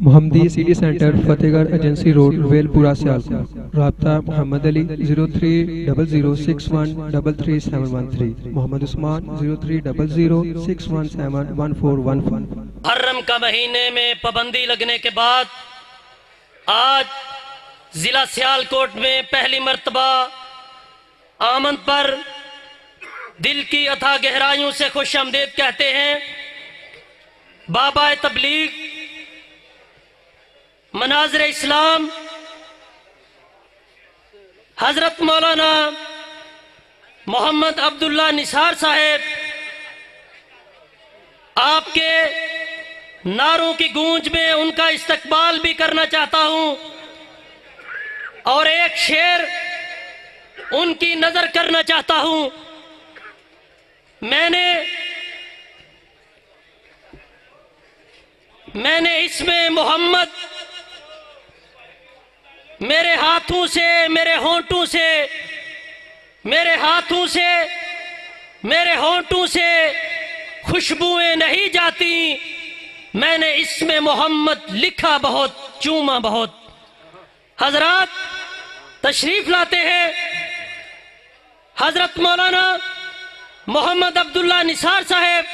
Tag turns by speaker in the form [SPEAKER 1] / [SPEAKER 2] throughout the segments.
[SPEAKER 1] محمدی city centre فتح گڑھ agency road well پورہ سیالکوٹ. رابطہ محمد علی 0300613373 محمد عثمان 030061711415.
[SPEAKER 2] محرم کا مہینے میں پابندی لگنے کے بعد آج ضلع سیالکوٹ میں پہلی مرتبہ آمد پر دل کی اتھا گہرائیوں سے خوش آمدید کہتے ہیں. بابا تبلیغ مناظر اسلام حضرت مولانا محمد عبداللہ نثار صاحب، آپ کے نعروں کی گونج میں ان کا استقبال بھی کرنا چاہتا ہوں اور ایک شعر ان کی نظر کرنا چاہتا ہوں. میں نے اس میں محمد میرے ہاتھوں سے میرے ہونٹوں سے خوشبوئیں نہیں جاتی. میں نے اس میں محمد لکھا بہت، چوما بہت. حضرات تشریف لاتے ہیں. حضرت مولانا محمد عبداللہ نثار صاحب،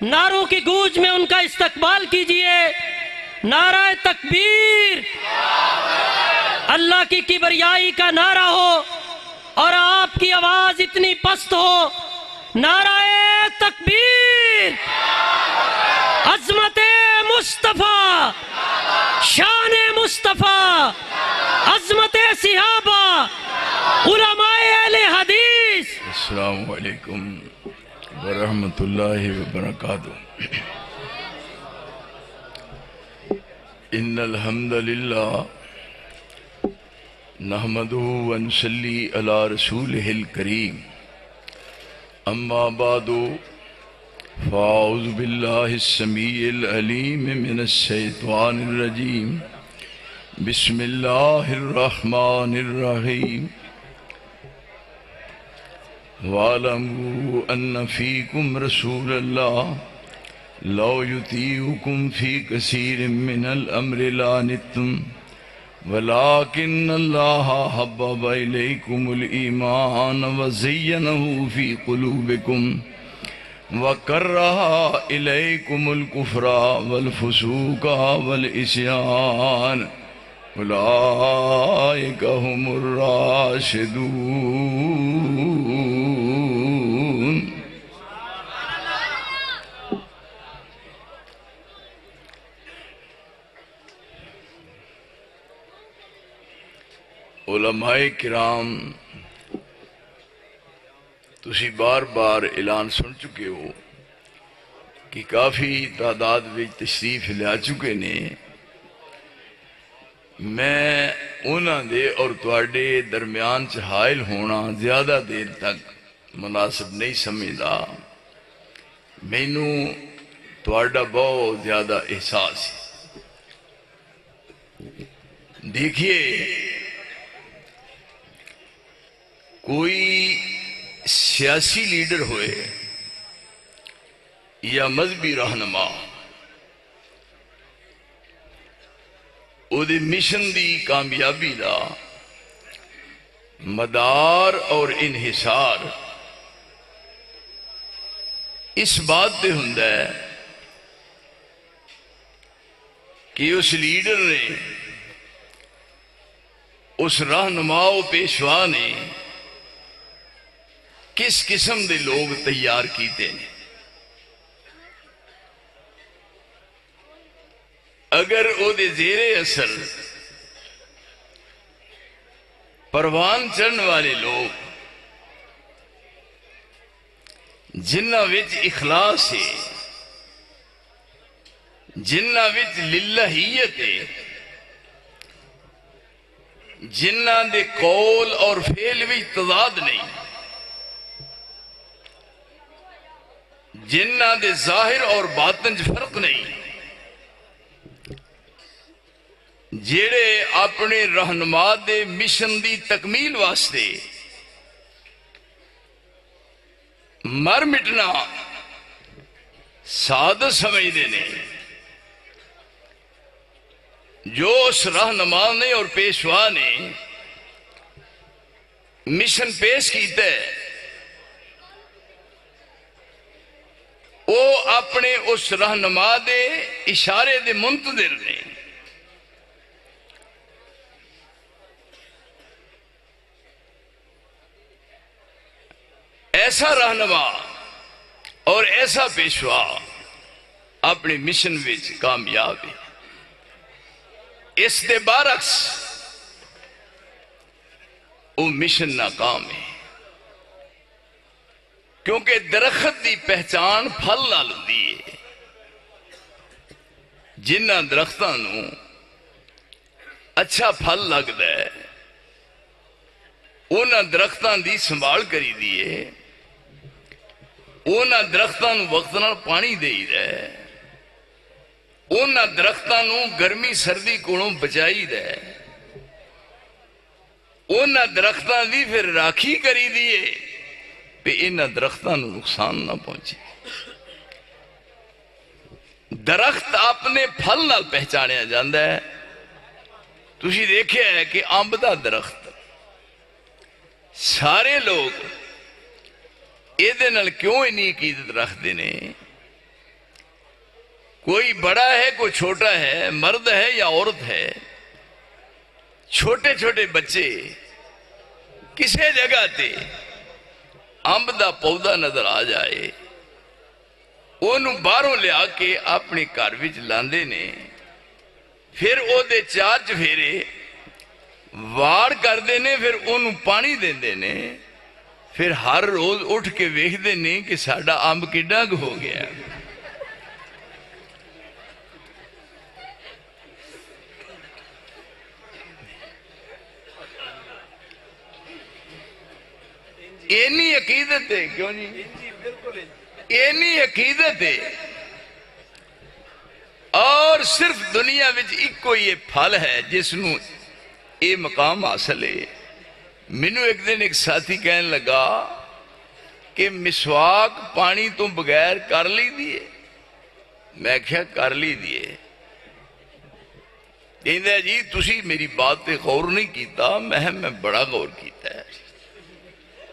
[SPEAKER 2] نعروں کی گونج میں ان کا استقبال کیجئے. نعرہ تکبیر، اللہ کی کبریائی کا نعرہ ہو اور آپ کی آواز اتنی پست ہو. نعرہ تکبیر، عظمت مصطفیٰ، شان مصطفیٰ، عظمت صحابہ، علماء اہل حدیث.
[SPEAKER 3] السلام علیکم ورحمۃ اللہ وبرکاتہ. ان الحمد للہ نحمده ونصلی علی رسولہ الکریم. اما بعد فاعوذ باللہ السمیع العلیم من الشیطان الرجیم. بسم اللہ الرحمن الرحیم. وَاعْلَمُوا أَنَّ فِيكُمْ رَسُولَ اللَّهِ لَوْ يُطِيعُكُمْ فِي كَثِيرٍ مِّنَ الْأَمْرِ لَعَنِتُّمْ وَلَٰكِنَّ اللَّهَ حَبَّبَ إِلَيْكُمُ الْإِيمَانَ وَزَيَّنَهُ فِي قُلُوبِكُمْ وَكَرَّهَ إِلَيْكُمُ الْكُفْرَ وَالْفُسُوقَ وَالْعِصْيَانَ أُولَٰئِكَ هُمُ الرَّاشِدُونَ. علماء کرام، تسی بار بار اعلان سن چکے ہو کہ کافی تعداد میں تشریف لیا چکے نے. میں انہاں دے اور تواڈے درمیان چ حائل ہونا زیادہ دیر تک مناسب نہیں سمجھدا. مینوں تواڈا بہت زیادہ احساس ہے. دیکھیے، کوئی سیاسی لیڈر ہوئے یا مذہبی رہنما، او دے مشن دی کامیابی دا مدار اور انحصار اس بات پہ ہوندا ہے کہ اس لیڈر نے، اس رہنما و پیشوا نے کس قسم دے لوگ تیار کیتے ہیں. اگر او دے زیر اثر پروان چڑھن والے لوگ جنہ وچ اخلاص ہے، جنہ وچ للہیت ہے، جنہ دے قول اور فعل وچ تضاد نہیں، جنہ دے ظاہر اور باطن چ فرق نہیں، جیڑے اپنے رہنما دے مشن دی تکمیل واسطے مر مٹنا سعادت سمجھتے ہیں، جو اس رہنما نے اور پیشوا نے مشن پیش کیتا ہے وہ اپنے اس رہنما دے اشارے دے منتظر نے. ایسا رہنما اور ایسا پیشوا اپنے مشن وچ کامیاب ہے. اس دے برعکس وہ مشن ناکام ہے، کیونکہ درخت دی پہچان پھل نال ہوندی ہے. جنہ درختاں نوں اچھا پھل لگدا ہے انہاں درختاں دی سنبھال کری دیے، انہاں درختاں نوں وقت نال پانی دئی دا ہے، انہاں درختاں نوں گرمی سردی کولوں بچائی دا ہے، انہاں درختاں دی پھر راکھی کری دیے کہ انہاں درختاں نوں نقصان نہ پہنچے. درخت اپنے پھل نال پہچانیا جاندا ہے. تسی دیکھیا ہے کہ امب دا درخت سارے لوگ یہ نال کیوں اتنی عقیدت رکھتے نے؟ کوئی بڑا ہے کوئی چھوٹا ہے، مرد ہے یا عورت ہے، چھوٹے چھوٹے بچے کسے جگہ تے امب دا پودا نظر آ جائے انہوں باہروں لیا کے اپنے گھر وچ لاندے نے، پھر او دے چار چفیرے واڑ کردے نے، پھر انہوں پانی دیندے نے، پھر ہر روز اٹھ کے ویکھدے نے کہ ساڈا امب کڈا ہو گیا. اینی عقیدت ہے، کیوں جی؟ اینی عقیدت ہے. اور صرف دنیا وچ ایکو یہ پھل ہے جس نوں یہ مقام حاصل ہے. مینوں ایک دن ایک ساتھی کہنے لگا کہ مسواک پانی تو بغیر کر لی دیے. میں کہا کر لی دیے. کہندا جی تسی میری بات تے غور نہیں کیتا. میں بڑا غور کیتا ہے.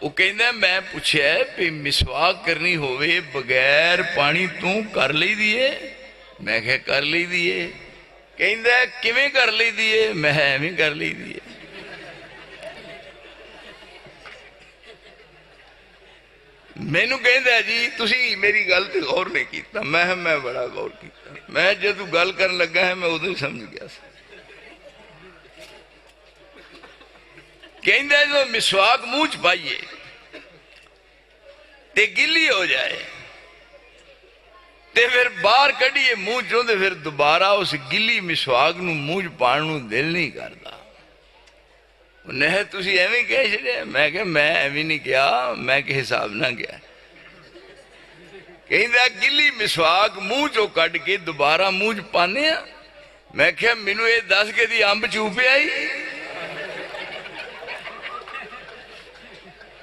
[SPEAKER 3] وہ کہندا میں پوچھا کہ مسواک کرنی ہوئے بغیر پانی تو کر لی دیے. میں کہا کر لی دیے. کہندا کیویں کر لی دیے؟ میں ایویں کر لی دیے. مینوں کہندا جی تسی میری گل تے غور نہیں کیتا. میں بڑا غور کیتا. میں جدوں گل کرن لگا ہے میں ادوں ہی سمجھ گیا سا. کہندا جو مسواک منہ چ پائیے تے گلی ہو جائے تے پھر باہر کڈیے منہ چوں تے پھر دوبارہ اس گلی مسواک نوں منہ چ پان نوں دل نہیں کردا. نہیں تسی ایویں کہہ چھڑیا. میں کہ میں ایویں نہیں کیا، میں کہ حساب نہ گیا. کہندا گلی مسواک منہ چوں کڈ کے دوبارہ منہ چ پانے آ. میں کہ مینوں یہ دس کے دی امب چوپے آئی.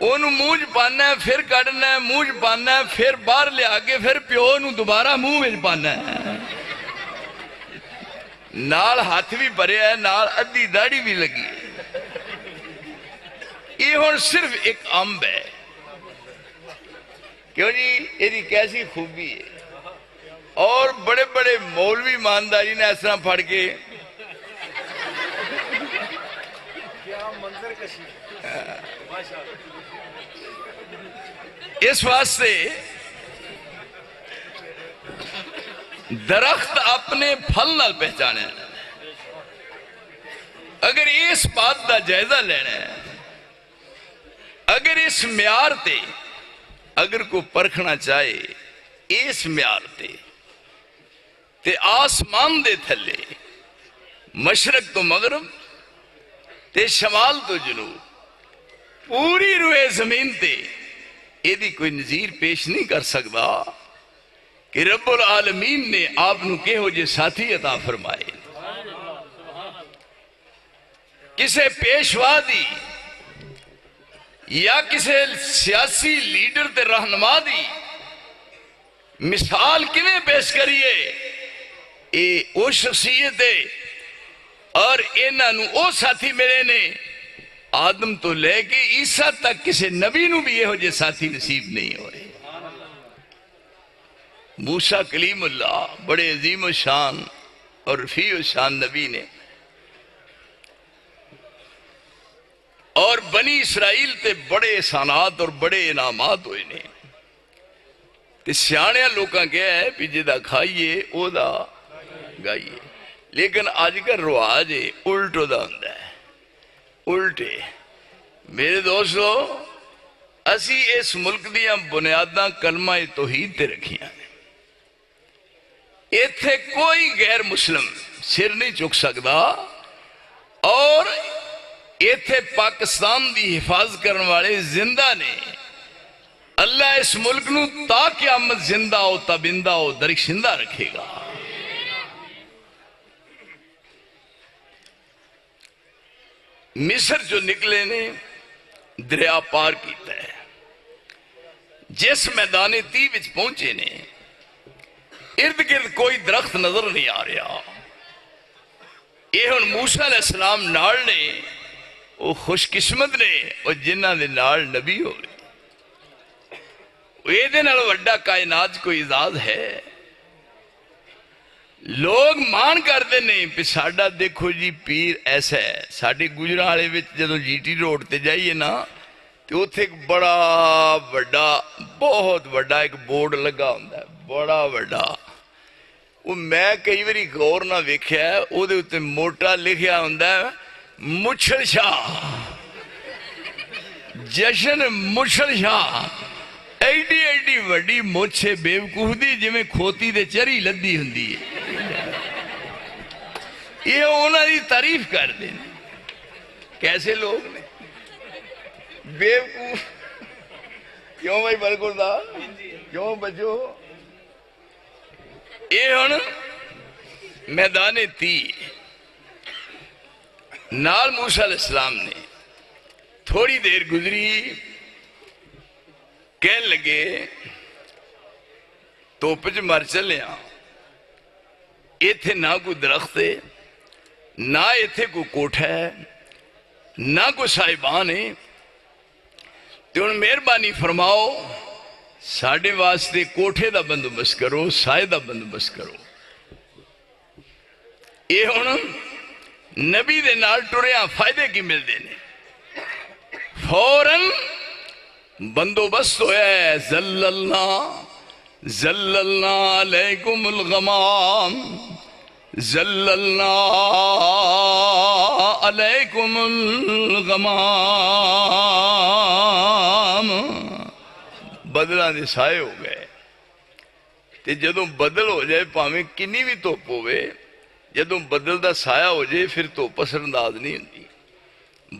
[SPEAKER 3] انہوں منہ چ پانا ہے، پھر کڈنا ہے، منہ چ پانا ہے، پھر باہر لیا کے پھر پیو نوں دوبارہ منہ وچ پانا ہے. نال ہاتھ بھی بھریا ہے، نال ادھی داڑھی بھی لگی ہے. یہ ہن صرف ایک امب ہے. کیوں جی؟ یہ کیسی خوبی ہے. اور بڑے بڑے مولوی ایمانداری نے اس طرح پھڑ کے اس واسطے درخت اپنے پھل نال پہچانے. اگر اس بات دا جائزہ لینا ہے، اگر اس معیار تے اگر کو پرکھنا چاہے اس معیار تے آسمان دے تھلے مشرق تو مغرب تے شمال تو جنوب پوری روئے زمین تے یہ کوئی نظیر پیش نہیں کر سکتا کہ رب العالمین نے آپ نو کہو جے ساتھی عطا فرمائے. کسے پیشوا دی یا کسے سیاسی لیڈر تے رہنما دی مثال کیویں پیش کریے؟ اے او شخصیت ہے اور انہاں نو او ساتھی ملے نے آدم تو لے کے عیسیٰ تک کسی نبی نو بھی یہ ہو جے ساتھی نصیب نہیں ہوئے. موسیٰ کلیم اللہ بڑے عظیم و شان اور رفیع و شان نبی نے، اور بنی اسرائیل تے بڑے احسانات اور بڑے انعامات ہوئے نے. تے سیاڑیاں لوکاں کہا ہے بھی جدا کھائیے او دا گائیے، لیکن آج کا رواج ہے الٹو دا ہوندا ہے. الٹے میرے دوستو، اسی اس ملک دیاں بنیاداں کلمہ توحید تے رکھیاں نے. ایتھے کوئی غیر مسلم سر نہیں چک سکتا، اور ایتھے پاکستان دی حفاظت کرنے والے زندہ نے. اللہ اس ملک نو تا قیامت زندہ ہو تابندہ ہو درخشندہ رکھے گا. مصر جو نکلے نے دریا پار کیتا ہے، جس میدان تی وچ پہنچے نے ارد گرد کوئی درخت نظر نہیں آ رہا. یہ ہن موسیٰ علیہ السلام نال نے، وہ خوش قسمت نے اور جنہ دے نال نبی ہوئے. یہ دے نال وڈا کائنات کو اعزاز ہے. لوگ مان کرتے نہیں پہ ساڈا دیکھو جی پیر ایسا ہے. ساڈے گجرالے وچ جدوں جی ٹی روڈ تے جائیے نا تو اتنے ایک بڑا وڈا بہت وڈا ایک بورڈ لگا ہوندا ہے، بڑا وڈا. وہ میں کئی باری غور نہ ویکھیا ہے، او دے اتنے موٹا لکھیا ہوندا ہے مچھل شاہ، جشن مچھل شاہ. ایڈی ایڈی وڈی مچھے بیوقوف دی جویں کھوتی دے چری لدی ہوندی ہے. یہ انہاں دی تعریف کر دیں. کیسے لوگ نے بیوقوف. کیوں بھائی بالکل دا کیوں بچو. یہ ہن میدان تی نال موسیٰ علیہ السلام نے تھوڑی دیر گزری، کہنے لگے توپ چ مر چلے ہاں. ایتھے نہ کوئی درخت ہے، نہ ایتھے کوئی کوٹھا ہے، نہ کوئی صاحبان ہے. تو ہن مہربانی فرماؤ ساڈے واسطے کوٹھے دا بندوبست کرو، سائے دا بندوبست کرو. یہ ہن نبی دے نال ٹریاں فائدے کی ملتے ہیں. فوراً بندوبست ہویا ہے. زللنا علیکم الغمام، زللنا علیکم الغمام. بدلاں دے سائے ہو گئے. تے جدوں بدل ہو جائے پاویں کنی بھی دھوپ ہوئے، جدوں بدل دا سایہ ہو جائے پھر دھوپ اثر انداز نہیں ہوندی.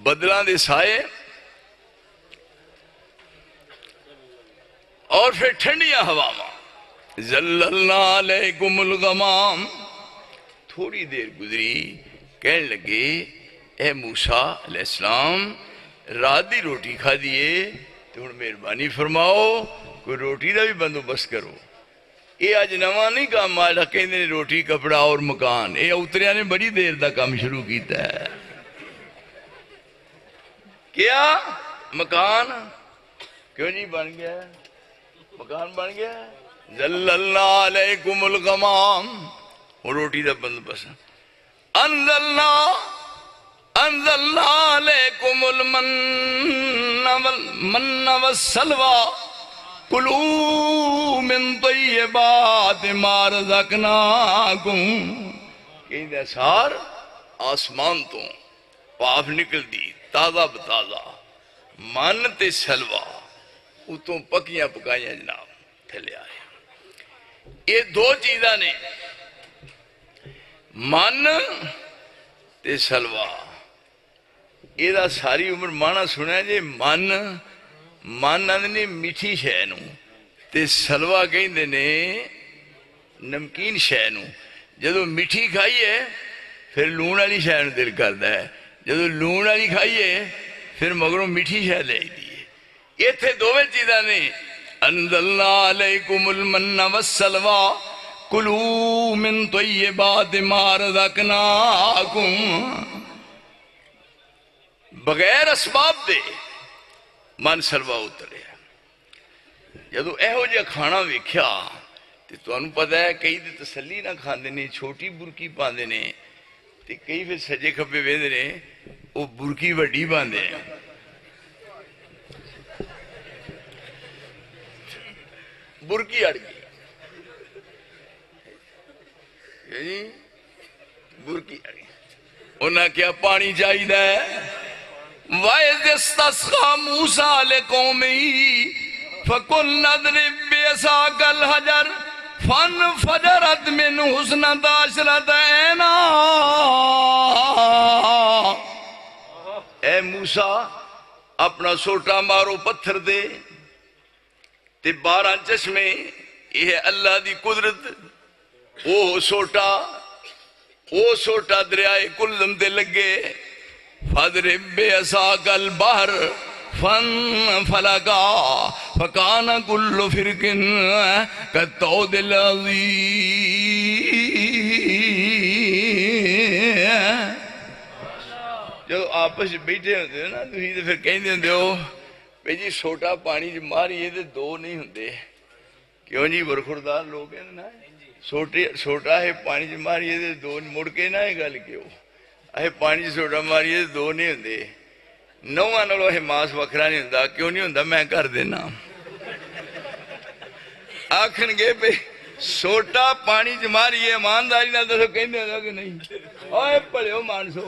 [SPEAKER 3] بدلاں دے سائے اور پھر ٹھنڈیاں ہواواں. زللنا علیکم الغمام. تھوڑی دیر گزری، کہنے لگے اے موسیٰ علیہ السلام رات دی روٹی کھا دیے تو ہن مہربانی فرماؤ کوئی روٹی دا بھی بندوبست کرو. یہ اج نواں نہیں کام آ کہندے نے روٹی کپڑا اور مکان. یہ اتریاں نے بڑی دیر دا کام شروع کیتا ہے. کیا مکان کیوں نہیں بن گیا؟ مکان بن گیا. زللنا علیکم الغمام. وہ روٹی دا بندوبست. انزلنا علیکم المن والسلوى کلوا من طیبات ما رزقناکم. کہ سار آسمان تو پاپ نکل دی تازہ بتازہ من تے سلوہ اتوں پکیاں پکائیاں جناب تھلے آئے. یہ دو چیزاں نے من تے سلوہ. یہ ساری عمر مانا سنیا جی من آدھے میٹھی شے نو تے سلوہ کہندے نے نمکین شے نو. جدو میٹھی کھائیے پھر لون والی شے نو دل کردا ہے، جدو لون والی کھائیے پھر مگروں میٹھی شے لے دیے. ایتھے دوویں چیزاں نے. انزلنا علیکم المن والسلوى کلوا من طیبات ما رزقناکم، بغیر اسباب دے من سلوا اترے۔ جدو ایہو جہا کھانا ویکھیا تے تانوں پتہ ہے کئی تے تسلی نہ کھاندے نے، چھوٹی برکی پاندے نے، تے کئی پھر سجے کھبے ویندے نے وہ برکی وڈی باندے ہیں۔ برکی اڑ گئی، یعنی برکی اڑ گئی، انہاں کیا پانی چاہیے ہے۔ وَإِذِ اسْتَسْقَىٰ مُوسَىٰ لِقَوْمِهِ فَقُلْنَا اضْرِب بِّعَصَاكَ الْحَجَرَ فَانفَجَرَتْ مِنْهُ اثْنَتَا عَشْرَةَ عَيْنًا۔ اے موسیٰ اپنا سوٹا مارو پتھر دے تے 12 چشمے، یہ ہے اللہ دی قدرت۔ وہ سوٹا دریائے کلزم تے لگے، فَاضْرِب بِّعَصَاكَ الْبَحْرَ فَانْفَلَقَ فَكَانَ كُلُّ فِرْقٍ كَالطَّوْدِ الْعَظِيمِ۔ جو آپس بیٹھے ہوتے ہیں نا تو ہی تو پھر کہیں ہوتے ہو بھئی جی سوٹا پانی جو ماری ہے دو نہیں ہوتے، کیوں جی برخوردار لوگ ہیں نا، سوٹا ہے پانی جو ماری ہے دو مڑ کے نہ ہے گل کیوں اے پانی جو سوٹا ماری ہے دو نہیں ہوتے، نواں نالوں ہے ماس وکھرا نہیں ہوتا، کیوں نہیں ہوتا میں کر دینا۔ آکھن گے بھئی سوٹا پانی جو ماری ہے ایمانداری نہ دسو کہیں دے کہ نہیں، اوے پڑھے ہو مانسو،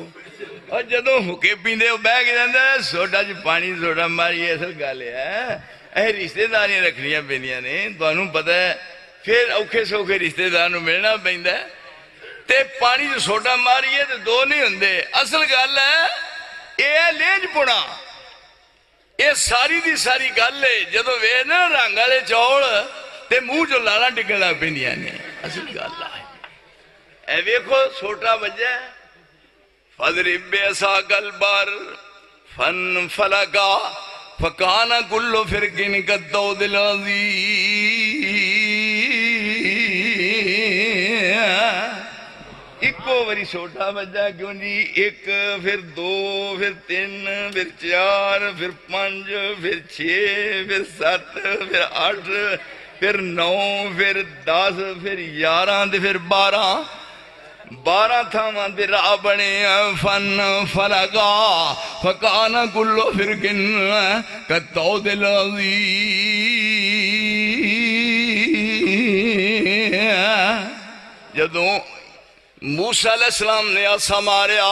[SPEAKER 3] اور جدو ہوکے پیندے ہو بیگ جاندے سوٹا جو پانی سوٹا ماری ہے اصل گالے ہے، اے رشتے داریاں رکھنیاں پینیاں نے، تو انہوں پتہ ہے پھر اوکھے سوکھے رشتے داروں ملنا پیندا ہے، تے پانی جو سوٹا ماری ہے تو دو نہیں ہوندے، اصل گل ہے یہ لینج پونا، یہ ساری دی ساری گل ہے جدو وے نا رنگ والے چوڑ تے منہ جو لالا ٹکڑا پینیاں نے، اصل گل ہے۔ اے ویکھو سوٹا بجے فَاضْرِب بِّعَصَاكَ الْبَحْرَ فَانْفَلَقَ فَكَانَ كُلُّ فِرْقٍ كَالطَّوْدِ الْعَظِيمِ۔ ایکو وری سوٹا بجا کیوں جی، ایک پھر دو پھر تین پھر چار پھر 5 پھر 6 پھر 7 پھر 8 پھر 9 پھر 10 پھر 11 پھر 12 تھاواں دے راہ بنے، فَانْفَلَقَ فَكَانَ كُلُّ فِرْقٍ كَالطَّوْدِ الْعَظِيمِ۔ جدوں موسیٰ علیہ السلام نے آسا ماریا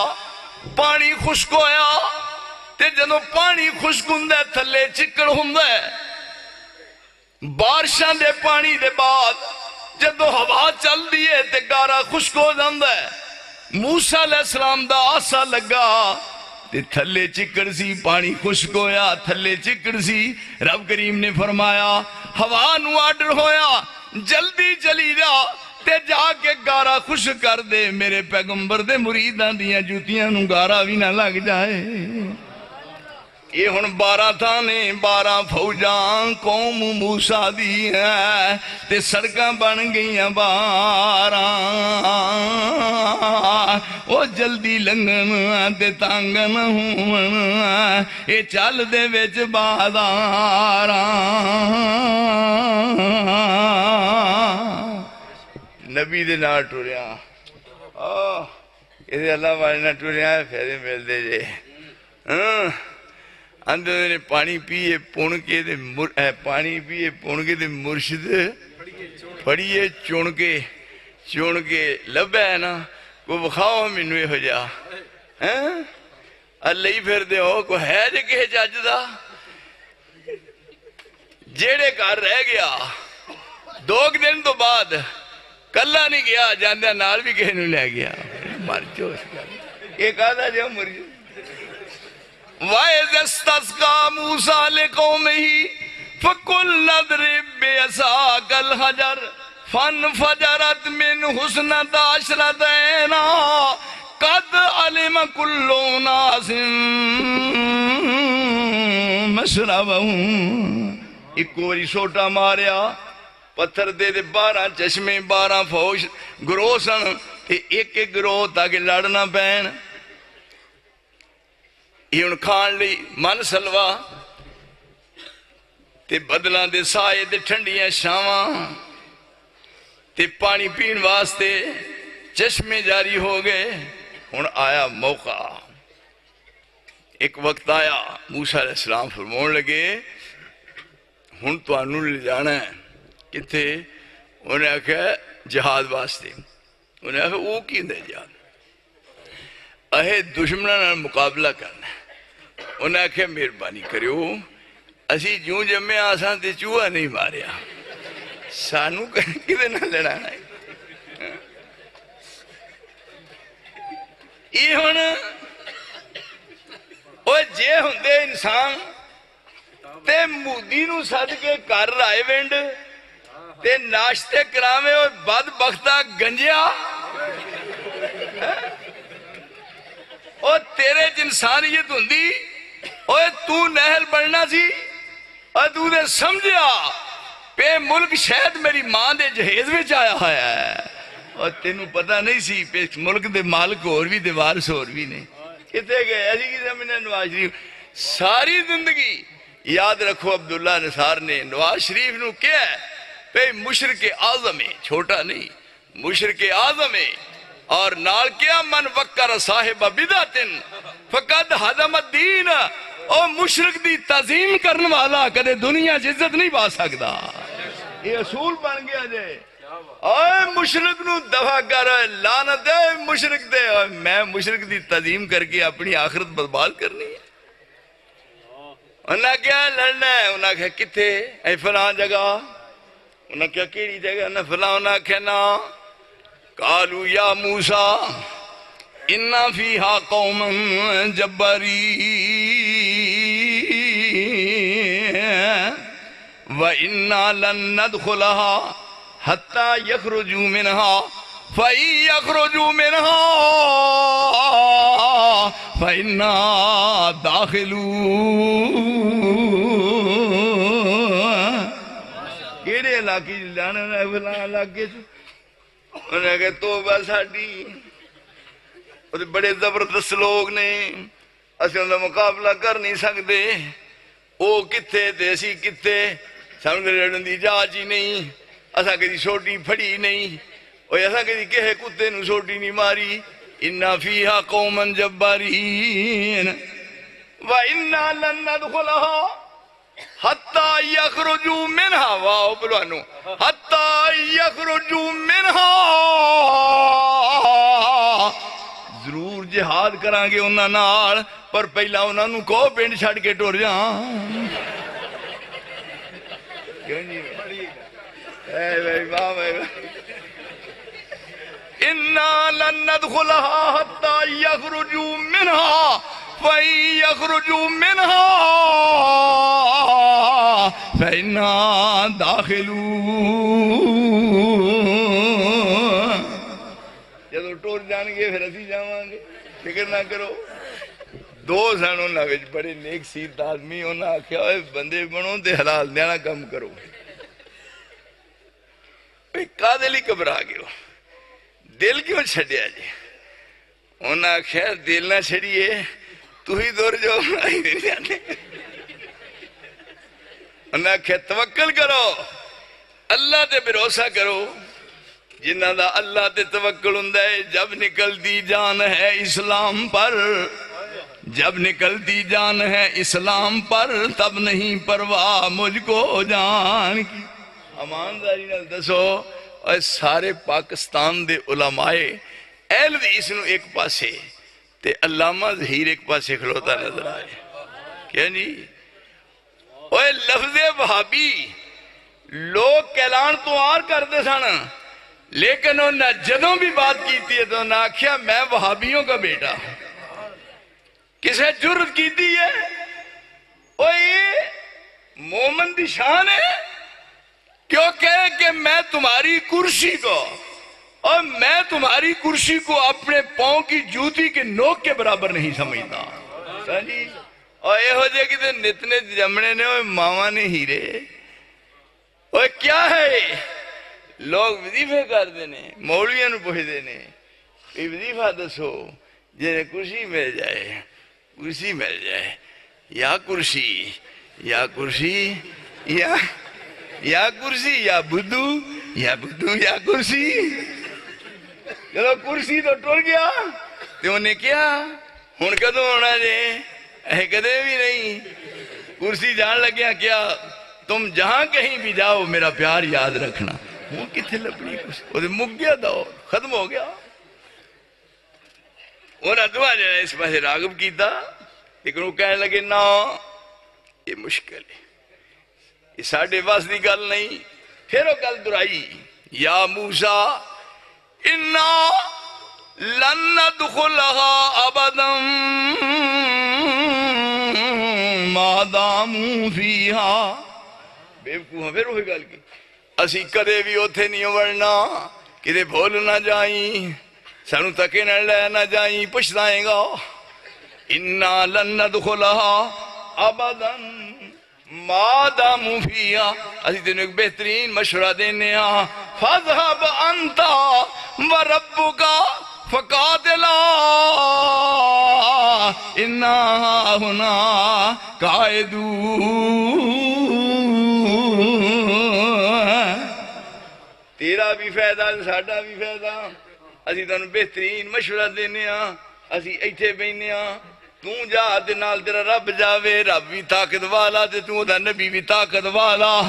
[SPEAKER 3] پانی خشک ہویا، تے جدوں پانی خشک ہوندا تھلے چکڑ ہوندا، بارشاں دے پانی دے بعد جدو ہوا چل دیئے تے گارا خشک ہو جاندہ ہے، موسیٰ علیہ السلام دا آسا لگا تے تھلے چکڑ سی، پانی خشک ہویا تھلے چکڑ سی، رب کریم نے فرمایا ہوا نو آرڈر ہویا جلدی چلی جا تے جا کے گارا خشک کر دے، میرے پیغمبر دے مریداں دیاں جوتیاں نو گارا بھی نہ لگ جائے۔ یہ ہن 12 تھانے 12 فوجاں قوم موسیٰ دی ہیں تے سڑکاں بن گئیاں 12، او جلدی لنگن تے تانگن ہون، اے چل دے وچ بازاراں۔ نبی دے نال ٹریاں، یہ اللہ والے نال ٹریاں فیدے مل دے جے، اندر نے پانی پیئے پون کے دے پانی پیئے پون کے دے مرشد پڑھیے چون کے لبا ہے نا کو بخواو منوے ہو جا، اللہ ہی پھر دے ہو کو ہے جے کہ جج دا جیڑے کار رہ گیا 2 دن تو بعد کلہ نہیں گیا جاندہ نال بھی کہنو لے گیا مار چوش کر ایک آدھا جو مرشد وَإِذِ اسْتَسْقَىٰ مُوسَىٰ لِقَوْمِهِ فَقُلْنَا اضْرِب بِّعَصَاكَ الْحَجَرَ فَانْفَجَرَتْ مِنْهُ اثْنَتَا عَشْرَةَ عَيْنًا قَدْ عَلِمَ كُلُّ أُنَاسٍ مَشْرَبَهُمْ۔ ایک کوری سوٹا ماریا پتھر دے 12 چشمے 12 فوج گروہ سن تے ایک ایک گروہ تاکہ لڑنا پین یہ ان کھان لی من سلوا تے بدلاں دے سائے تے ٹھنڈیاں شاواں تے پانی پین واسطے چشمے جاری ہو گئے ہن آیا موقع ایک وقت آیا موسیٰ علیہ السلام فرمون لگے ہن تو انہوں لے جانا ہے کتے انہیں آکھا جہاد واسطے انہیں آکھا وہ کی دے جہاد اہے دشمنوں مقابلہ کرنا انہیں آکھا مہربانی کریو اسی جوں جمعے آسان تے چوہا نہیں ماریا سانو کدے نہ لڑانا ہے یہ ہن اوہ جے ہوندے انسان تے مودی نو سد کے کر رائے وینڈ تے ناشتے کراوے اور بدبختہ گنجیا اور تیرے جنسانیت ہوندی اور تو نہل بڑھنا سی اور تو نے سمجھیا پہ ملک شاید میری ماں دے جہیز وچ آیا ہے اور تینوں پتہ نہیں سی پہ ملک دے مالک اور بھی دے وارث اور بھی نہیں کتے گئے ایسی کی زمینہ نواز شریف ساری زندگی یاد رکھو عبداللہ نثار نے نواز شریف نو کیا ہے پہ مشرک اعظم ہے چھوٹا نہیں مشرک اعظم ہے اور نال کیا من وکر صاحب بدعتن فقد حدم الدین اور مشرک دی تعظیم کرنے والا کدے دنیا سے عزت نہیں پا سکتا یہ اصول بن گیا جے اوے مشرک نو دفع کر لعنت ہے مشرک دے میں مشرک دی تعظیم کر کے اپنی آخرت برباد کرنی ہے انہاں کیا لڑنا ہے انہاں کہا کتے اے فلاں جگہ انہاں کیا کیڑی جگہ نہ فلاں انہاں کہنا قالوا یا موسیٰ اِنَّا فِيهَا قَوْمًا جَبَّارِينَ وَإِنَّا لَن نَّدْخُلَهَا حَتَّى يَخْرُجُوا مِنْهَا فَإِن يَخْرُجُوا مِنْهَا فَإِنَّا دَاخِلُونَ کیڑے علاقے جانا ہے فلاں علاقے سے انہیں کہا توبہ ساڑی بڑے زبردست لوگ نے اسی ان کا مقابلہ کر نہیں سکتے وہ کتے دیسی کتے سامنے لڑن دی جاج ہی نہیں اسا کدی چھوٹی پھڑی نہیں اور اسا کدی کہے کتے نو چھوٹی نہیں ماری اِنَّا فِيهَا قَوْمًا جَبَّارِينَ وَإِنَّا لَن نَّدْخُلَهَا حَتَّى يَخْرُجُوا مِنْهَا واو بلوانو حَتَّى يَخْرُجُوا مِنْهَا ضرور جہاد کران گے انہاں نال پر پہلا انہاں نو کو پنڈ چھڑ کے ٹر جاں کیوں جی اے بھائی واہ بھائی اِنَّا لَن نَّدْخُلَهَا حَتَّى يَخْرُجُوا مِنْهَا فَإِن يَخْرُجُوا مِنْهَا فَإِنَّا دَاخِلُونَ جدو ٹور جان گے پھر اسی جاواں گے فکر نہ کرو دو سن انہاں وچ بڑے نیک سیرت آدمی انہاں آکھیا اے بندے بنو تے حلال دینا کم کرو اے کادے لئی گھبرا گئے دل کیوں چھڈیا جی انہاں آکھیا دل نہ چھڑیے تو ہی دور جو انہاں آکھیا توکل کرو اللہ تے بھروسہ کرو جنہ دا اللہ تے توکل ہوندا ہے جب نکلتی جان ہے اسلام پر جب نکلتی جان ہے اسلام پر تب نہیں پرواہ مجھ کو جان کی امانداری نال دسو اور سارے پاکستان دے علماء اہل حدیث نو ایک پاسے تے علامہ ظہیر ایک پاسے کھلوتا نظر آئے کیا جی اوہ لفظ وہابی لوگ کیلان تو آر کرتے سن لیکن انہوں جدوں بھی بات کیتی ہے تو انہوں نے کہا میں وہابیوں کا بیٹا کسے جرت کیتی ہے اوہ یہ مومن دی شان ہے کیوں کہے کہ میں تمہاری کرسی کو اور میں تمہاری کرسی کو اپنے پاؤں کی جوتی کے نوک کے برابر نہیں سمجھتا اور یہ ہو جائے کہ نتنے جمنے نے ماما نے ہیرے اوے کیا ہے لوگ وظیفے کرتے ہیں مولویاں نو پوچھتے ہیں کہ وظیفہ دسو جنہیں کرسی مل جائے کرسی مل جائے یا کرسی یا کرسی یا کرسی یا بدھو یا بدھو یا کرسی چلو کرسی تو ٹر گیا تو انہیں کیا ہن کدوں ہونا جے کدے بھی نہیں کرسی جان لگیا کیا تم جہاں کہیں بھی جاؤ میرا پیار یاد رکھنا وہ کتنے لبنی کرسی وہ مک گیا دور ختم ہو گیا انہیں دعا جا اس پاسے راغب کیتا لیکن وہ کہنے لگے نا یہ مشکل ہے یہ ساڑھے واس دی گل نہیں پھر وہ گل درائی یا موسیٰ اِنَّا لَن نَدْخُلَهَا أَبَدًا مَا دَامُوا فِيهَا بیوقوف پھر وہی گل کی اسی کدے بھی اوتھے نہیں وڑنا کدے بھول نہ جائیں سانو تکے نہ لے نہ جائیں پچھتائیں گا اِنَّا لَن نَدْخُلَهَا أَبَدًا مَا دَامُوا فِيهَا اسی تینوں ایک بہترین مشورہ دینے ہاں فَاذْهَبْ أَنْتَ وَرَبُّكَ فَقَاتِلَا إِنَّا هُنَا قَاعِدُونَ تیرا بھی فائدہ ساڈا بھی فائدہ اسی تانوں بہترین مشورہ دینے ہاں اسی ایتھے بیٹھنے ہاں تو جا تے نال تیرا رب جاوے رب بھی طاقت والا تے تو دا نبی بھی طاقت والا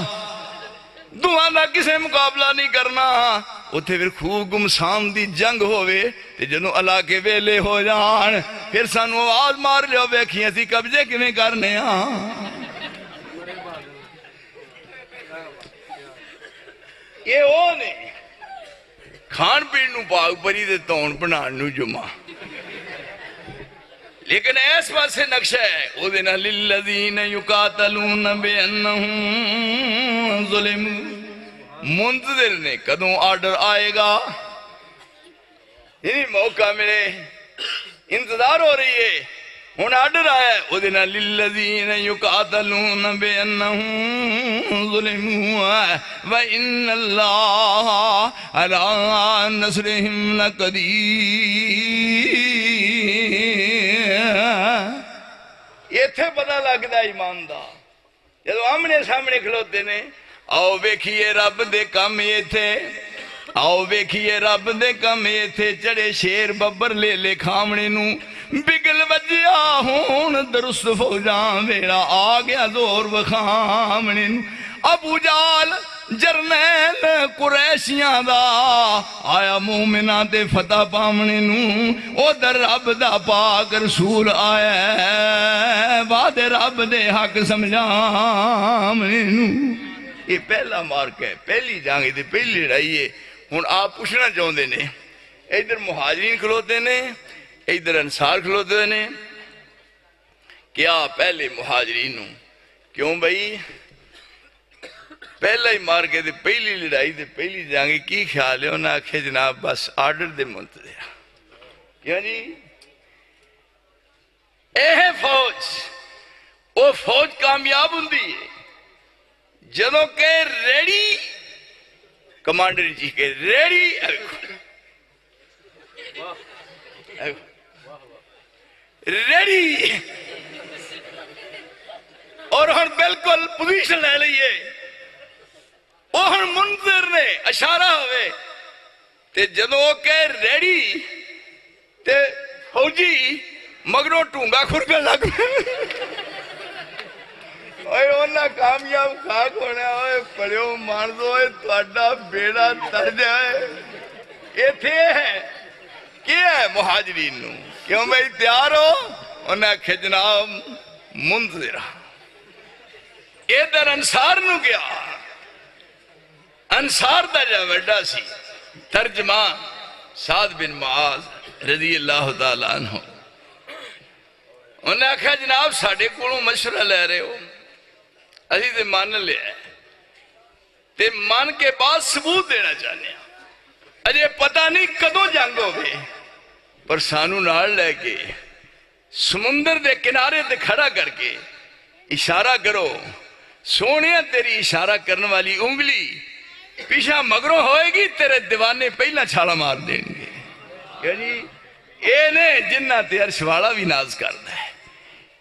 [SPEAKER 3] دعا دا کسے مقابلہ نہیں کرنا اتھے پھر خوب گمسان دی جنگ ہوئے تے جنوں علاقے ویلے ہو جان پھر سانو آواز مار لیو بیکھی اسی قبضے کیویں کرنے ہاں یہ وہ نہیں کھان پین نو پاک پری دے تون بنان نو جمعہ لیکن ایس بات سے نقشہ ہے اُذِنَ لِلَّذِينَ يُقَاتَلُونَ بِأَنَّهُمْ ظُلِمُوا منتظر نے کدوں آرڈر آئے گا یعنی موقع ملے انتظار ہو رہی ہے ہن آرڈر آیا ہے اُذِنَ لِلَّذِينَ يُقَاتَلُونَ بِأَنَّهُمْ ظُلِمُوا وَإِنَّ اللَّهَ عَلَىٰ نَصْرِهِمْ لَقَدِيرٌ یہ تھے پتہ لگتا ایمان دا جدو آمنے سامنے کھلوتے نے آؤ بیکھئے رب دے کم یہ تھے آؤ بیکھئے رب دے کم یہ تھے چڑے شیر ببر لے لے کھامنے نو بگل بجیا ہون درست فوجاں ویڑا آگیا زور وخامنے نو ابو جال جرنیل قریشیاں دا آیا مومنہ تے فتح پامنے نو او در رب دا پاک رسول آیا ہے وعد رب دے حق سمجھامنے نو یہ پہلا مارک ہے پہلی جانگی دے پہلی لڑائی ہے ہن آپ پوچھنا چاہتے نے ادھر مہاجرین کھلوتے نے ادھر انصار کھلوتے نے کیا پہلے مہاجرین نو کیوں بھائی پہلا ہی مار کے دے پہلی لڑائی دے پہلی جانگی کی خیال ہے انہاں آکھے جناب بس آرڈر دے منتظر کیوں جی اے فوج وہ فوج کامیاب ہوندی ہے جدوں کہ ریڈی کمانڈر جی کے ریڈی ریڈی اور ہن بالکل پوزیشن لے لئیے وہ ہن منظر نے اشارہ ہوئے تے جدوں کہ ریڈی تے فوجی مگروں ٹونگا کھرکن لگ اوے انہاں کامیاب خاک ہونا ہوئے پڑھو مان دو تہاڈا بیڑا تر جائے ایتھے ہے کیا ہے مہاجرین نو کیوں بھائی تیار ہو انہاں آکھے جناب منتظر ادھر انصار نو گیا انصار دا جا وڈا سی ترجمان سعد بن معاذ رضی اللہ تعالیٰ عنہ انہوں نے کہا جناب ساڑھے کولوں مشورہ لے رہے ہو اسی تے مان لیا تے مان کے بعد ثبوت دینا چاہنے اجے پتہ نہیں کدوں جنگ ہو گئے پر سانو نال لے کے سمندر دے کنارے تے کھڑا کر کے اشارہ کرو سونے تیری اشارہ کرنے والی انگلی پیچھا مگروں ہوئے گی، تیرے دیوانے پہلا چھالا مار دیں گے. یعنی اے نے جنہ تے عرش والا بھی ناز کردا ہے.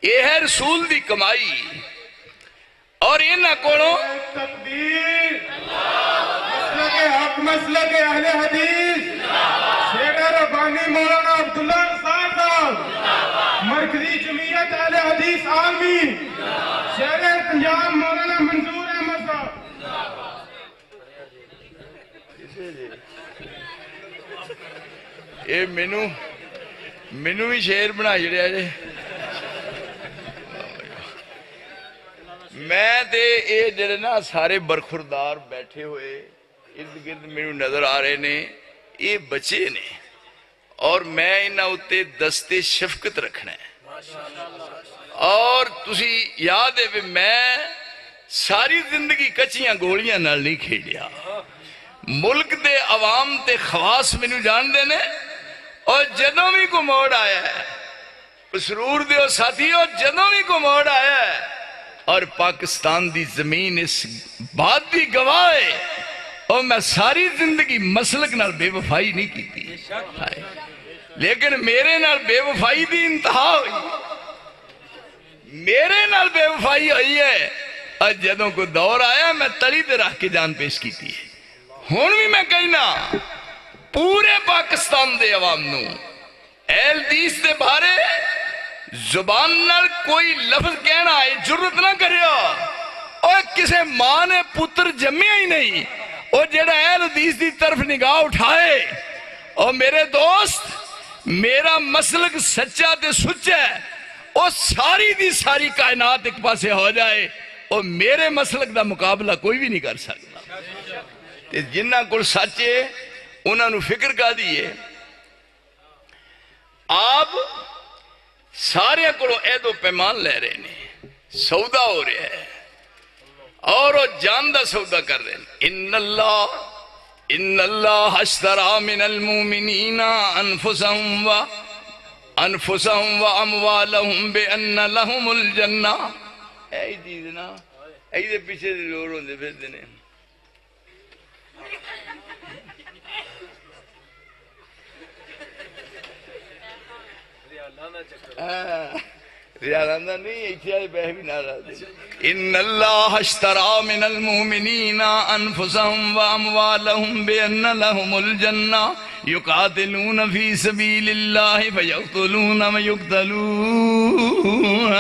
[SPEAKER 3] یہ ہے رسول دی کمائی. اور انہاں کولوں
[SPEAKER 4] تکبیر، مسلک حق، مسلک اہل حدیث، شیخ ربانی مولانا عبداللہ انصار صاحب، مرکزی جمعیت اہل حدیث عالمی، شہر پنجاب مولانا منظور احمد صاحب.
[SPEAKER 3] اے مینوں بھی شیر بنا چھڑیا جے. میں تے اے جڑے نا سارے برخوردار بیٹھے ہوئے ارد گرد مینوں نظر آ رہے نے، یہ بچے نے، اور میں انہاں اتے دستے شفقت رکھنا ہے. اور تسی یاد ہے میں ساری زندگی کچیاں گولیاں نال نہیں کھیڑیا. ملک دے عوام تے خواص مینوں جان دے نے. اور جدوں بھی کو موڑ آیا ہے سرور دیو ساتھیو، جدوں بھی کو موڑ آیا ہے، اور پاکستان دی زمین اس بات دی گواہ ہے، اور میں ساری زندگی مسلک نال بے وفائی نہیں کی، لیکن میرے نال بے وفائی دی انتہا ہوئی. میرے نال بے وفائی ہوئی ہے، اور جدوں کو دور آیا میں تلی تے رکھ کے جان پیش کی تھی. ہون بھی میں کہنا پورے پاکستان دے عوام نو اہل حدیث دے بارے زبان نال کوئی لفظ کہنا ہے جرت نہ کریا. اور کسے ماں نے پتر جمعیا ہی نہیں، اور جڑا اہل حدیث دی طرف نگاہ اٹھائے. اور میرے دوست، میرا مسلک سچا تے سچا ہے، اور ساری دی ساری کائنات ایک پاسے ہو جائے، اور میرے مسلک دا مقابلہ کوئی بھی نہیں کر سکتا. تے جنہ کل سچے انہاں نو فکر کا دیئے. آپ سارے کو عہد و پیمان لے رہے ہیں، سودا ہو رہا ہے، اور وہ جان دا سودا کر رہے ہیں. ان اللہ اشترى من المؤمنین انفسهم و اموالهم بان لهم الجنہ. اے چیز نا ایدے پیچھے لوڑ ہوندے پھر دینے. ریاضاندہ نہیں ایتھیائی بہ بھی نہ رہا دے. ان اللہ اشترى من المؤمنین انفسهم و اموالهم بان لهم الجنہ یقاتلون فی سبیل اللہ فیقتلون و یقتلون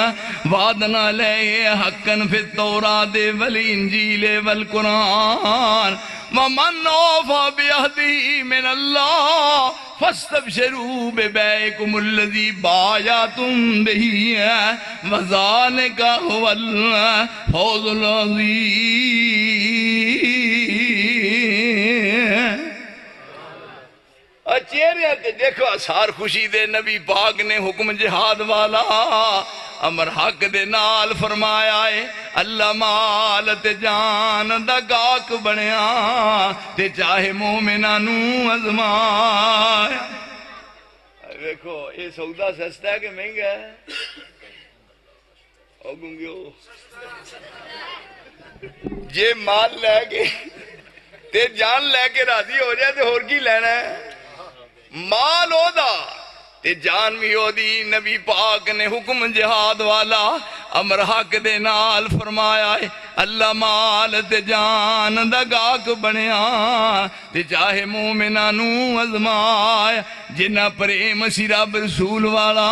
[SPEAKER 3] وعدنا علیہ حقا فی التوراۃ والانجیل والقرآن ومن اوفى بعہدہ من اللہ فاستبشروا ببیعکم الذی بایعتم بہ وذالک هو الفوز العظیم. چہرے کے دیکھو اثار خوشی دے. نبی پاک نے حکم جہاد والا امر حق دے نال فرمایا ہے، اللہ مال تے جان دا گاک بنیا تے چاہے مومناں نو ازمایا. دیکھو یہ سودا سستا ہے کہ مہنگا ہے؟ او گنگیو جے مال لے کے تے جان لے کے راضی ہو جائے تے اور کی لینا ہے؟ مال ہو دا تے جان بھی ہو دی. نبی پاک نے حکم جہاد والا امر حق دے نال فرمایا ہے، اللہ مال تے جان دا گاک بنیا تے چاہے مومناں نو ازمایا. جنہ پریم سی رب رسول والا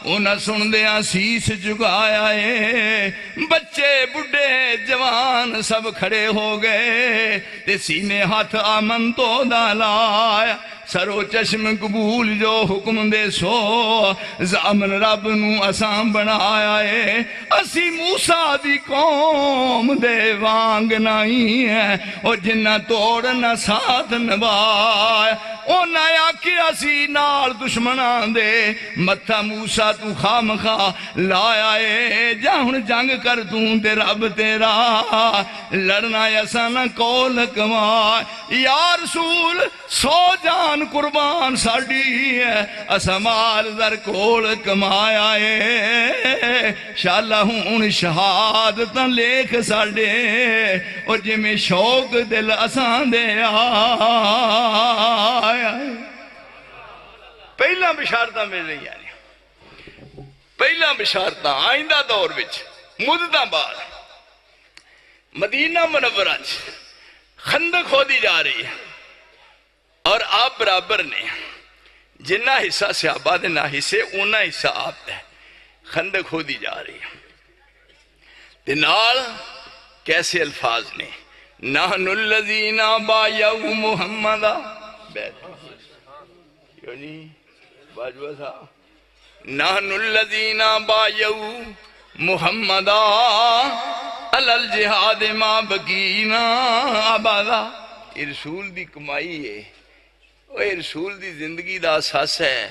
[SPEAKER 3] انہاں سن دیاں سیس جھکایا ہے. بچے بڈھے جوان سب کھڑے ہو گئے تے سینے ہاتھ آمن تو دا لایا. سرو چشم قبول جو حکم دے سو زامن رب نو اساں بنایا ہے. اسی موسیٰ دی قوم دے وانگ نہیں ہے، اور جنہ توڑ نہ ساتھ نبایا. او نیا کہ اسی نال دشمنان دے متھا موسیٰ تو خام خواہ لایا ہے. جہن جنگ کر توں تے رب تیرا لڑنا ایسا نہ کول کمائے. یا رسول 100 جان قربان ساڑی ہے، اسا مال در کول کمایا ہے. شاءاللہ ہون شہادت لے ویخ ساڈے اور جویں شوق دل اساں دے آیا پہلا بشارتاں مل رہی ہیں پہلا بشارتاں آئندہ دور وچ مدتاں بعد مدینہ منورہ خندق کھودی جا رہی ہے اور آپ برابر نے جنہ حصہ صحابہ دے نہ حصے اونا حصہ آپ دے خندق کھودی جا رہی ہے تے نال کیسے الفاظ نے نحن الذین بایعوا محمدا یعنی باجوہ تھا نحن الذین بایعوا محمدا علی الجہاد ما بقینا ابدا یہ رسول دی کمائی ہے یہ رسول دی زندگی دا اساس ہے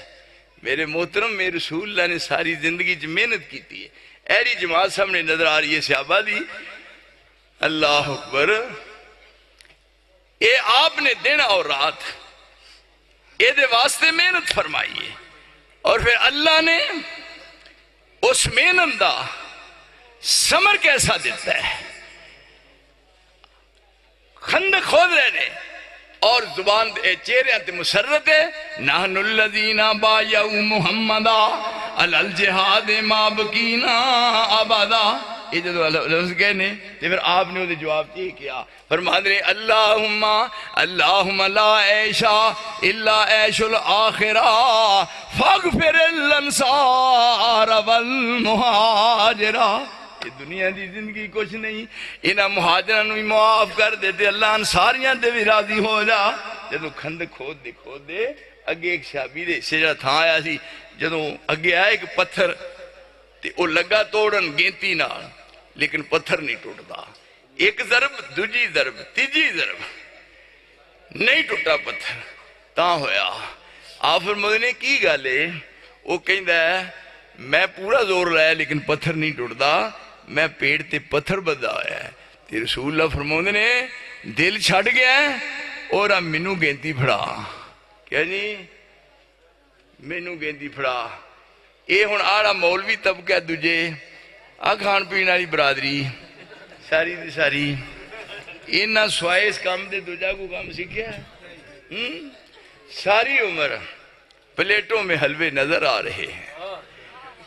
[SPEAKER 3] میرے محترم میں رسول اللہ نے ساری زندگی محنت کی تھی ایری جماعت سامنے نظر آ رہی ہے صحابہ دی اللہ اکبر اے آپ نے دن اور رات اے دے واسطے محنت فرمائی ہے اور پھر اللہ نے اس محنت دا سمر کیسا دیتا ہے خندق کھود رہے نے اور زبان چہرے تے مسرت ہے نحن الذین بایعوا محمدا علی الجہاد ما بقینا ابدا یہ جو لفظ کہنے تو پھر آپ نے وہ جواب یہ کیا فرما دے اللہم لا عیشا الا عیش الاخرہ فاغفر الانصار والمہاجرہ یہ دنیا دی زندگی کچھ نہیں انہاں مہاجران بھی معاف کر دیتے اللہ انصاریاں دے بھی راضی ہو جا جدو خندق کھود دے اگے ایک شابی دے سجا تھا آیا سی جدو اگے آئے ایک پتھر تے وہ لگا توڑن گینتی نال لیکن پتھر نہیں ٹوٹتا ایک ضرب دوجی ضرب تیجی ضرب نہیں ٹوٹا پتھر تاں ہویا آپ فرمودے نے کی گالے وہ کہندہ ہے میں پورا زور لایا لیکن پتھر نہیں ٹوٹتا میں پیڑ تے پتھر بدا آیا ہے تے رسول اللہ فرمودے نے دل چھڑ گیا ہے اور اب مینوں گینتی پھڑا کیا جی مینوں گینتی پھڑا اے ہن آڑا مولوی طبقہ دوجے آ کھان پین والی برادری ساری دی ساری انہاں سوائے اس کام دے دوجا کو کام سیکھیا ہے ساری عمر پلیٹوں میں حلوے نظر آ رہے ہیں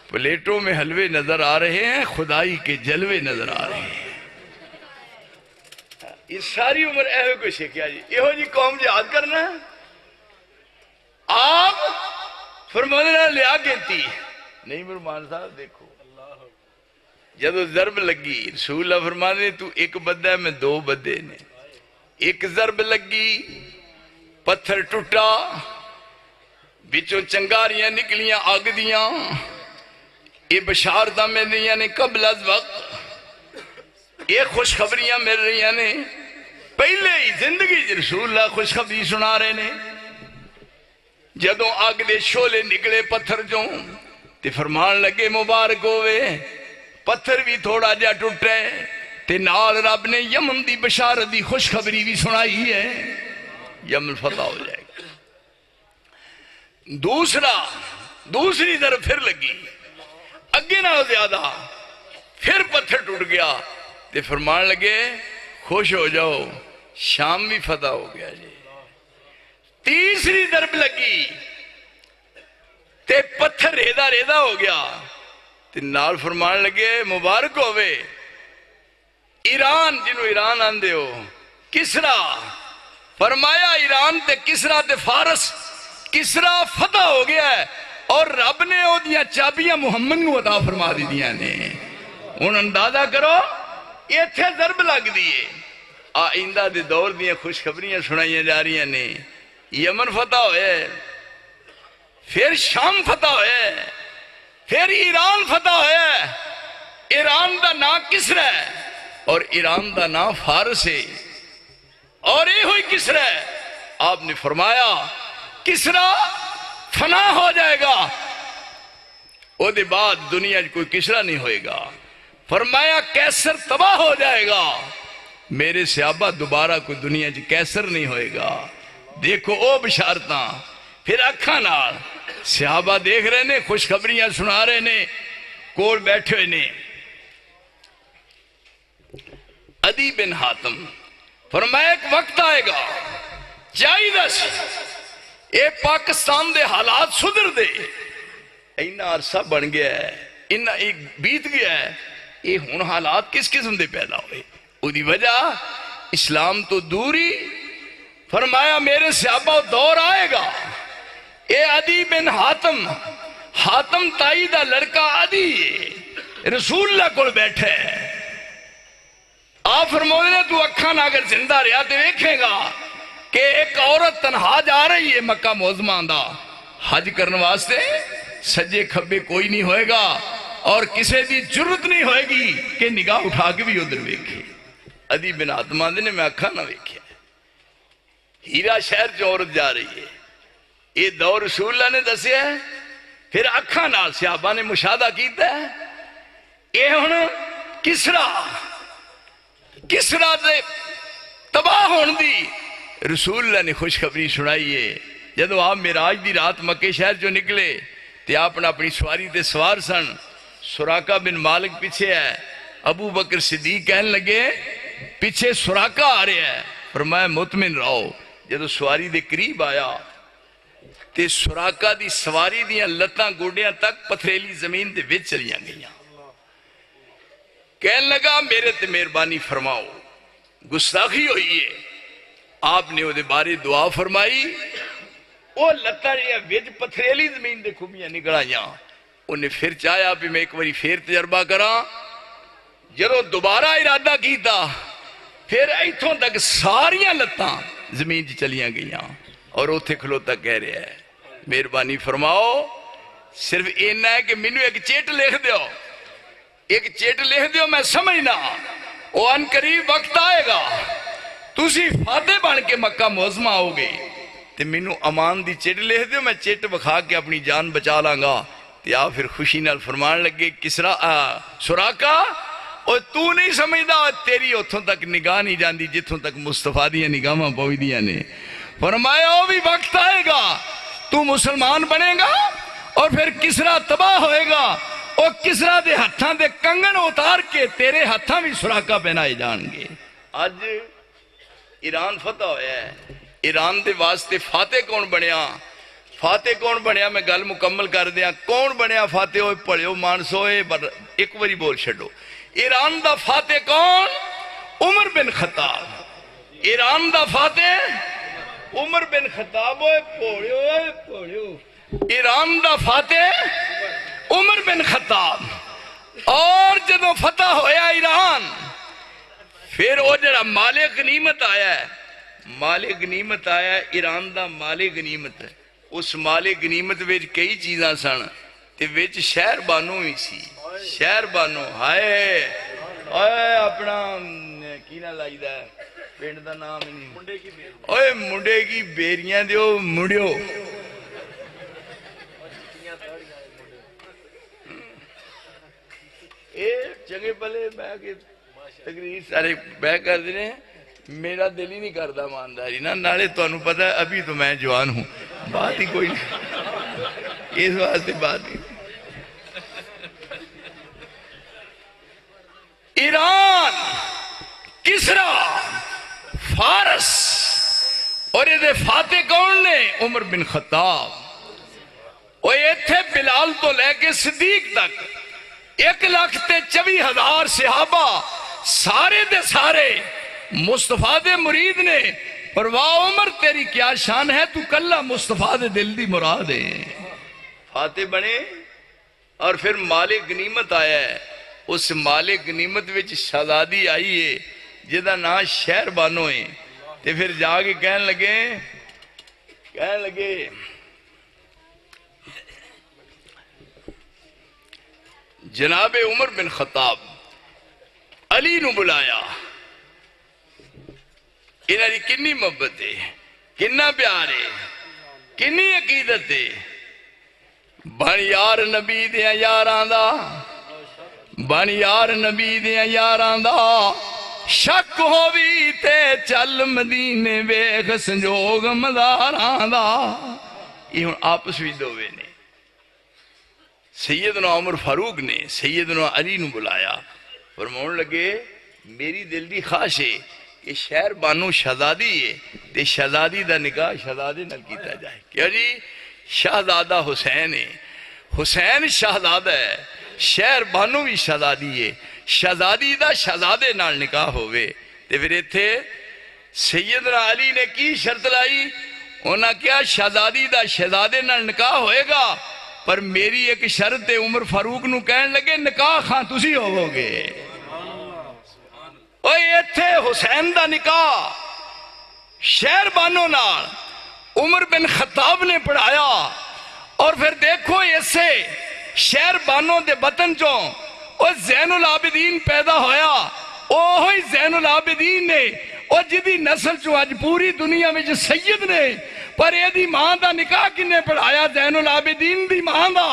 [SPEAKER 3] پلیٹوں میں حلوے نظر آ رہے ہیں خدائی کے جلوے نظر آ رہے ہیں یہ ساری عمر ایوے کوئی سیکھیا جی یہ ہو جی قوم جہاد کرنا ہے آپ فرمانا لیا گینتی نہیں فرمان صاحب دیکھو جدو ضرب لگی رسول اللہ فرمانے تو ایک بدہ ہے میں دو بدے نے ایک ضرب لگی پتھر ٹوٹا بچوں چنگاریاں نکلیاں آگ دیاں یہ بشارتہ میں دیاں نے قبل از وقت یہ خوشخبریاں مل رہی ہیں پہلے ہی زندگی رسول اللہ خوشخبری سنا رہے نے جدوں آگ دے شولے نکلے پتھر جو تے فرمان لگے مبارک ہوئے پتھر بھی تھوڑا جا ٹوٹے تے نال رب نے یمن دی بشارت دی خوشخبری بھی سنائی ہے یمن فتح ہو جائے گا دوسری طرف پھر لگی اگے نہ زیادہ پھر پتھر ٹوٹ گیا تے فرمان لگے خوش ہو جاؤ شام بھی فتح ہو گیا جی تیسری ضرب لگی تے پتھر ریدہ ریدہ ہو گیا تے نال فرمان لگے مبارک ہوئے ایران جنہوں ایران آندے ہو کسرا فرمایا ایران تے کسرا تے فارس کسرا فتح ہو گیا ہے اور رب نے او دیاں چابیاں محمد نو عطا فرما دی دیاں نے ان اندازہ کرو یہ تھے ضرب لگ دیئے آئندہ دے دور دیاں خوشخبریاں سنائیاں جا رہی ہیں نے یمن فتح ہوئے پھر شام فتح ہوئے پھر ایران فتح ہوئے ایران دا نا کسرا ہے اور ایران دا نا فارس ہے اور یہ ہوئی کسرا ہے آپ نے فرمایا کسرا فنا ہو جائے گا او دے بعد دنیا کوئی کسرا نہیں ہوئے گا فرمایا کیسر تباہ ہو جائے گا میرے صحابہ دوبارہ کوئی دنیا جی کیسر نہیں ہوئے گا دیکھو او بشارتاں پھر اکھاں نال صحابہ دیکھ رہے نے خوشخبریاں سنا رہے نے کول بیٹھے ہوئے نے عدی بن حاتم فرمایا ایک وقت آئے گا چاہیے سی اے پاکستان دے حالات سدھر دے اینا عرصہ بن گیا ہے اینا ایک بیت گیا ہے اے ہون حالات کس قسم دے پیدا ہوئے او دی وجہ اسلام تو دوری فرمایا میرے صحابہ دور آئے گا اے عدی بن حاتم حاتم تائی دا لڑکا عدی رسول اللہ کو بیٹھے آپ فرمونے نے تو اکھاں اگر زندہ رہا تے دیکھے گا کہ ایک عورت تنہا جا رہی ہے مکہ معظمہ دا حج کرنے واسطے سجے کھبے کوئی نہیں ہوئے گا اور کسے دی جرت نہیں ہوئے گی کہ نگاہ اٹھا کے بھی ادھر ویکھے عدی بن حاتم نے میں اکھاں نہ ویکھیا ہیرا شہر جو عورت جا رہی ہے یہ دور رسول اللہ نے دسیا ہے پھر اکھاں نال صحابہ نے مشاہدہ کیتا ہے یہ ہن کسرا دے تباہ ہون دی رسول اللہ نے خوشخبری سنائی ہے جدو آپ معراج دی رات مکے شہر جو نکلے تے آپ نے اپنی سواری تے سوار سن سراقہ بن مالک پیچھے ہے ابو بکر صدیق کہنے لگے پیچھے سراقہ آ رہے ہے فرمایا مطمئن رہو جدو سواری دے قریب آیا تے سراقہ دی سواری دیاں لتاں گوڑیاں تک پتھریلی زمین دے وچ چلیاں گئیاں کہنے لگا میرے تے مہربانی فرماؤ گستاخی ہوئی ہے آپ نے وہ دے بارے دعا فرمائی وہ لتاں جیاں وچ پتھریلی زمین دے کھوبیاں نکلائیاں انہیں پھر چاہیا بھی میں ایک باری پھر تجربہ کراں جدو دوبارہ ارادہ کیتا پھر ایتھوں تک ساریاں لتاں زمین چلیاں گئیاں اور اوتھے کھلوتا کہہ رہے ہیں مہربانی فرماؤ صرف اینا ہے کہ مینوں ایک چیٹ لکھ دیو میں سمجھنا وہ ان قریب وقت آئے گا تسی فاتح بن کے مکہ معظمہ آؤ گے تے مینوں امان دی چیٹ لکھ دیو میں چیٹ بکھا کے اپنی جان بچا لاں گا تے آپ پھر خوشی نال فرمان لگے سراقہ اور تو نہیں سمجھدا تیری اتھوں تک نگاہ نہیں جاندی جتھوں تک مصطفیٰ دیاں نگاہاں پہنچ دیاں نے فرمایا وہ بھی وقت آئے گا تو مسلمان بنے گا اور پھر کسرا تباہ ہوئے گا اور کسرا دے ہتھاں دے کنگن اتار کے تیرے ہتھاں بھی سراقہ پہنائے جان گے آج ایران فتح ہویا ہے ایران دے واسطے فاتح کون بنیا میں گل مکمل کر دیا کون بنیا فاتح ہوئے پڑھیو مانسو ہوئے ایک باری بول چھڑو ایران دا فاتح کون عمر بن خطاب ایران دا فاتح عمر بن خطاب ہوئے پڑھیو ایران دا فاتح عمر بن خطاب اور جدو فتح ہویا ایران پھر وہ جڑا مال غنیمت آیا ہے ایران دا مال غنیمت ہے اس مال غنیمت ویچ کئی چیزاں سن تے ویچ شہر بانو ہی سی شہر بانو ہائے اپنا کی نہ لائی دا ہے پینڈ دا نام نہیں منڈے کی بیریاں دیو مڑیو چنگے پلے بہ کے تقریر سارے بہ کر دینے میرا دل ہی نہیں کرتا مانداری نا نالے تو انہوں پتا ہے ابھی تو میں جوان ہوں بات ہی کوئی نہیں اس واسطے بات نہیں ایران کسرا فارس اور یہ فاتح کون نے عمر بن خطاب اور یہ تھے بلال تو لے کے صدیق تک 1,24,000 صحابہ سارے دے سارے مصطفیٰ دے مرید نے پر واہ عمر تیری کیا شان ہے تو کلہ مصطفیٰ دے دل دی مراد ہے فاتح بنے اور پھر مال غنیمت آیا ہے اس مال غنیمت وچ شہزادی آئی ہے جدہ نا شہر بانو ہے تے پھر جا کے کہنے لگے جناب عمر بن خطاب علی نو بلایا انہاں دی کنی محبت ہے کنا پیار ہے کنی عقیدت ہے بن یار نبی دیاں یاراں دا بن یار نبی دیاں یاراں دا شک ہووی تے چل مدینے ویکھ سنجوگ مزاراں دا یہ ہن آپس وچ دووے نے سیدنا عمر فاروق نے سیدنا علی نو بلایا فرماون لگے میری دل دی خواہش ہے کہ شہر بانو شہزادی ہے تے شہزادی دا نکاح شہزادے نال کیتا جائے. کیا جی؟ شہزادہ حسین ہے، حسین شہزادہ ہے، شہر بانو بھی شہزادی ہے، شہزادی دا شہزادے نال نکاح ہوئے. تے پھر ایتھے سیدنا علی نے کی شرط لائی؟ انہاں کیا شہزادی دا شہزادے نال نکاح ہوئے گا پر میری ایک شرط ہے. عمر فاروق نو کہن لگے نکاح خاں تسی ہوو گے. اوہ ایتھے حسین دا نکاح شہر بانو نال عمر بن خطاب نے پڑھایا. اور پھر دیکھو اسے شہر بانو دے بطن چوں او زین العابدین پیدا ہویا. اوہی زین العابدین نے او جدی نسل چوں آج پوری دنیا میں جو سید نے پر یہ دی ماں دا نکاح کنے پڑھایا؟ زین العابدین دی ماں دا.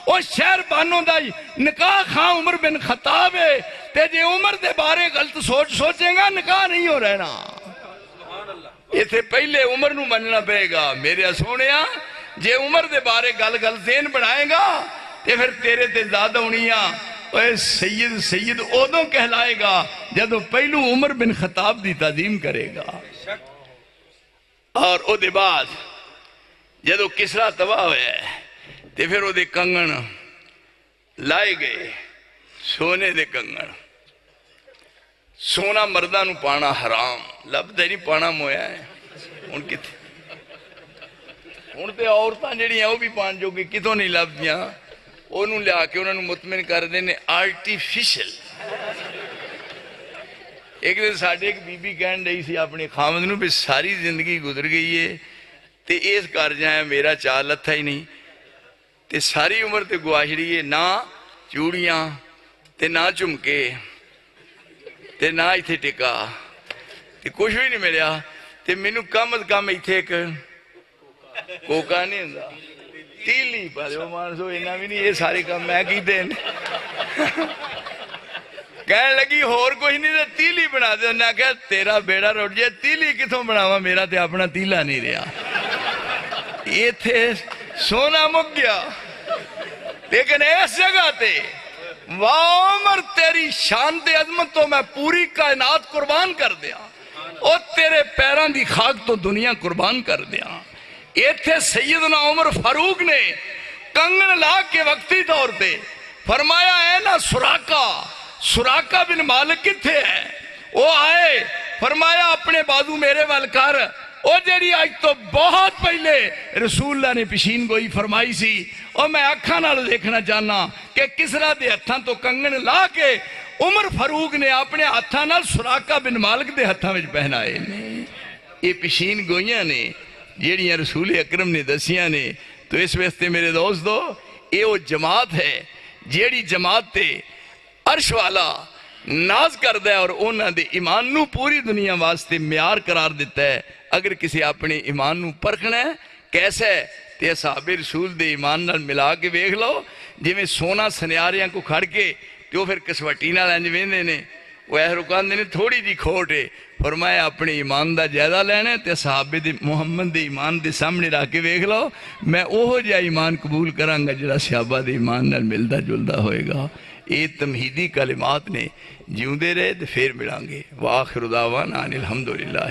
[SPEAKER 3] او شہر بانو دا نکاح خاں عمر بن خطاب ہے. تے جے عمر دے بارے غلط سوچیں گا نکاح نہیں ہو رہنا. یہ تھے پہلے عمر نو مننا پہے گا. میرے سونیا جے عمر دے بارے گل ذہن بنائے گا تے پھر تیرے تے زیادہ ہونیاں. اے سید سید اودوں کہلائے گا جدو پہلو عمر بن خطاب دی تعظیم کرے گا. اور او دے بعد جدو کسرا تباہ ہویا ہے تے پھر او دے کنگن لائے گئے، سونے دے کنگن. سونا مردہ نو پانا حرام، لب دے نہیں پانا مویا ہے. ان کی تھے ان تے عورتاں جڑی ہیں وہ بھی پان جو کہ کتوں نہیں لب دیاں انہوں لیا کے انہوں مطمئن کر دینے آرٹیفیشل. ایک دن ساڑھے ایک بی بی کہن رہی سی اپنے خامد نو پہ ساری زندگی گزر گئی ہے تے ایس کر جائیں میرا چال تھا ہی نہیں تے ساری عمر تے گواہڑی ہے نہ چوڑیاں تے نہ چمکے تے نہ ایتھے ٹکا تے کچھ بھی نہیں ملیا تے مینوں کم از کم ایتھے ایک کوکا نہیں ہوندا تیلی پر وہ مانسو انہاں بھی نہیں یہ سارے کام میں کی دین. کہنے لگی ہور کوئی نہیں دے تیلی بنا دے. انہاں کہا تیرا بیڑا روٹ جائے تیلی کتوں بناوا میرا تے اپنا تیلا نہیں رہا. یہ تھے سونا مک گیا لیکن اس جگہ تے عمر تیری شان تے عظمت تو میں پوری کائنات قربان کر دیا اور تیرے پیران دی خاک تو دنیا قربان کر دیا. یہ تھے سیدنا عمر فاروق نے کنگن لا کے وقتی طور پہ فرمایا اے نا سراقہ بن مالک کتھے ہے؟ وہ آئے فرمایا اپنے بازو میرے وال کر. او جیڑی آج تو بہت پہلے رسول اللہ نے پیشین گوئی فرمائی سی اور میں آنکھاں نال دیکھنا چاہنا کہ کسرا دے ہتھاں تو کنگن لا کے عمر فاروق نے اپنے ہتھاں نال سراقہ بن مالک دے ہتھاں وچ پہنائے نے. یہ پیشین گوئیاں نے جیڑیاں رسول اکرم نے دسیاں نے. تو اس واسطے میرے دوستو یہ وہ جماعت ہے جیڑی جماعت تے عرش والا ناز کردہ ہے اور انہاں دے ایمان نو پوری دنیا واسطے معیار قرار دیتا ہے. اگر کسی اپنے ایمان نو پرکھنا ہے کیسا ہے تے اصحاب رسول دے ایمان نال ملا کے دیکھ لو. جی میں سونا سنیاریاں کو کھڑ کے تو پھر کسوٹی نال انج ویندے نے وہ احرکان نے تھوڑی جی کھوٹ ہے. فرمایا اپنے ایمان دا جائزہ لینا تے صحابے دے محمد دے ایمان دے سامنے رکھ کے دیکھ لو میں اوہو جا ایمان قبول کروں گا جڑا صحابہ دے ایمان نال ملدا جلدا ہوئے گا. یہ تمہیدی کلمات نے جیوندے رہے تے پھر ملیں گے. وآخر دعوانا ان الحمدللہ.